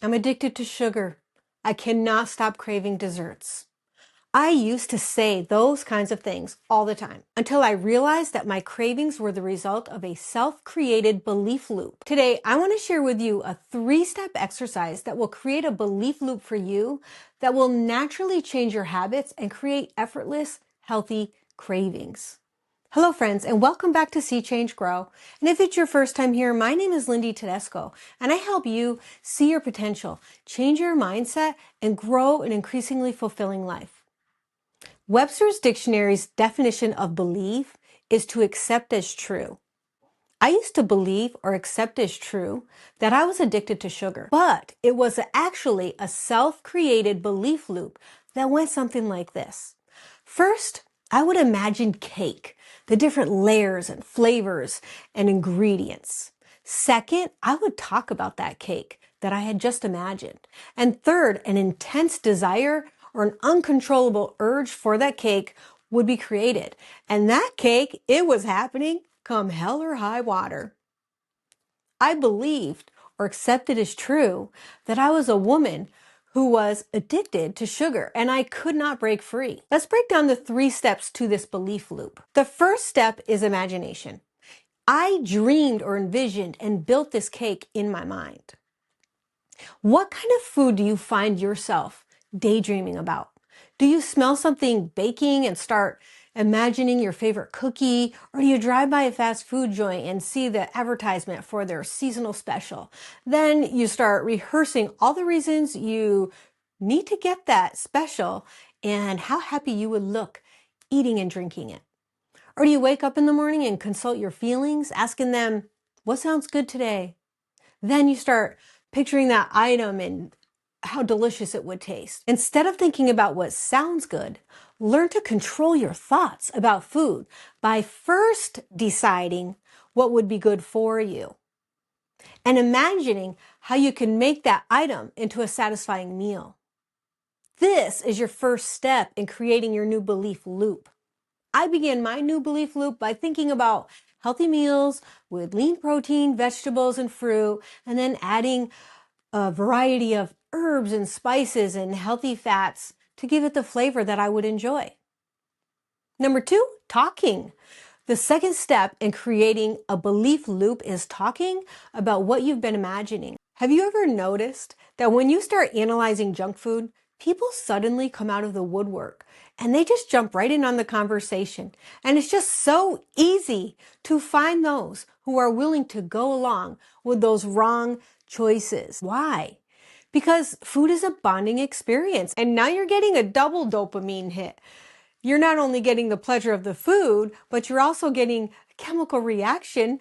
I'm addicted to sugar. I cannot stop craving desserts. I used to say those kinds of things all the time until I realized that my cravings were the result of a self-created belief loop. Today, I want to share with you a 3-step exercise that will create a belief loop for you that will naturally change your habits and create effortless, healthy cravings. Hello friends, and welcome back to See Change Grow. And if it's your first time here, my name is Lindy Tedesco, and I help you see your potential, change your mindset, and grow an increasingly fulfilling life. Webster's Dictionary's definition of believe is to accept as true. I used to believe or accept as true that I was addicted to sugar, but it was actually a self-created belief loop that went something like this. First, I would imagine cake, the different layers and flavors and ingredients. Second, I would talk about that cake that I had just imagined. And third, an intense desire or an uncontrollable urge for that cake would be created. And that cake, it was happening come hell or high water. I believed or accepted as true that I was a woman who was addicted to sugar and I could not break free. Let's break down the 3 steps to this belief loop. The first step is imagination. I dreamed or envisioned and built this cake in my mind. What kind of food do you find yourself daydreaming about? Do you smell something baking and start imagining your favorite cookie? Or do you drive by a fast food joint and see the advertisement for their seasonal special? Then you start rehearsing all the reasons you need to get that special and how happy you would look eating and drinking it. Or do you wake up in the morning and consult your feelings, asking them, what sounds good today? Then you start picturing that item and how delicious it would taste. Instead of thinking about what sounds good, learn to control your thoughts about food by first deciding what would be good for you and imagining how you can make that item into a satisfying meal. This is your first step in creating your new belief loop. I began my new belief loop by thinking about healthy meals with lean protein, vegetables, and fruit, and then adding a variety of herbs and spices and healthy fats to give it the flavor that I would enjoy. Number 2, talking. The second step in creating a belief loop is talking about what you've been imagining. Have you ever noticed that when you start analyzing junk food, people suddenly come out of the woodwork and they just jump right in on the conversation? And it's just so easy to find those who are willing to go along with those wrong choices. Why? Because food is a bonding experience, and now you're getting a double dopamine hit. You're not only getting the pleasure of the food, but you're also getting a chemical reaction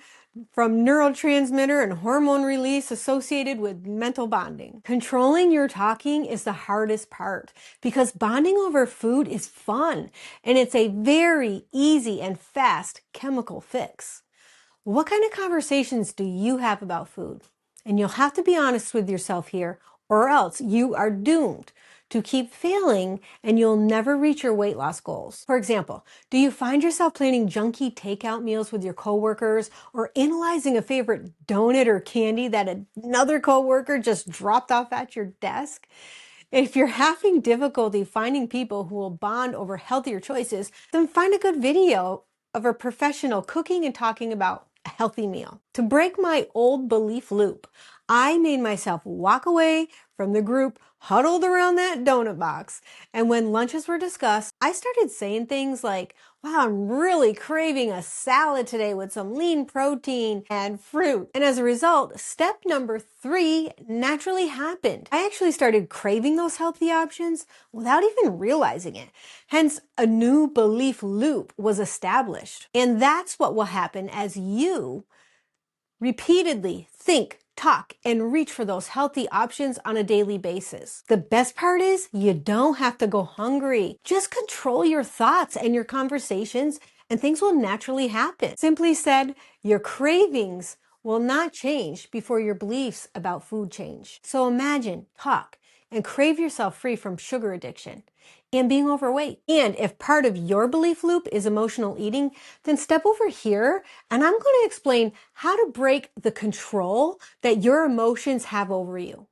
from neurotransmitter and hormone release associated with mental bonding. Controlling your talking is the hardest part because bonding over food is fun and it's a very easy and fast chemical fix. What kind of conversations do you have about food? And you'll have to be honest with yourself here, or else you are doomed to keep failing and you'll never reach your weight loss goals. For example, do you find yourself planning junky takeout meals with your coworkers or analyzing a favorite donut or candy that another coworker just dropped off at your desk? If you're having difficulty finding people who will bond over healthier choices, then find a good video of a professional cooking and talking about a healthy meal. To break my old belief loop, I made myself walk away from the group huddled around that donut box. And when lunches were discussed, I started saying things like, wow, I'm really craving a salad today with some lean protein and fruit. And as a result, step number 3 naturally happened. I actually started craving those healthy options without even realizing it. Hence, a new belief loop was established. And that's what will happen as you repeatedly think, talk, and reach for those healthy options on a daily basis. The best part is you don't have to go hungry. Just control your thoughts and your conversations and things will naturally happen. Simply said, your cravings will not change before your beliefs about food change. So imagine, talk, and crave yourself free from sugar addiction and being overweight. And if part of your belief loop is emotional eating, then step over here and I'm going to explain how to break the control that your emotions have over you.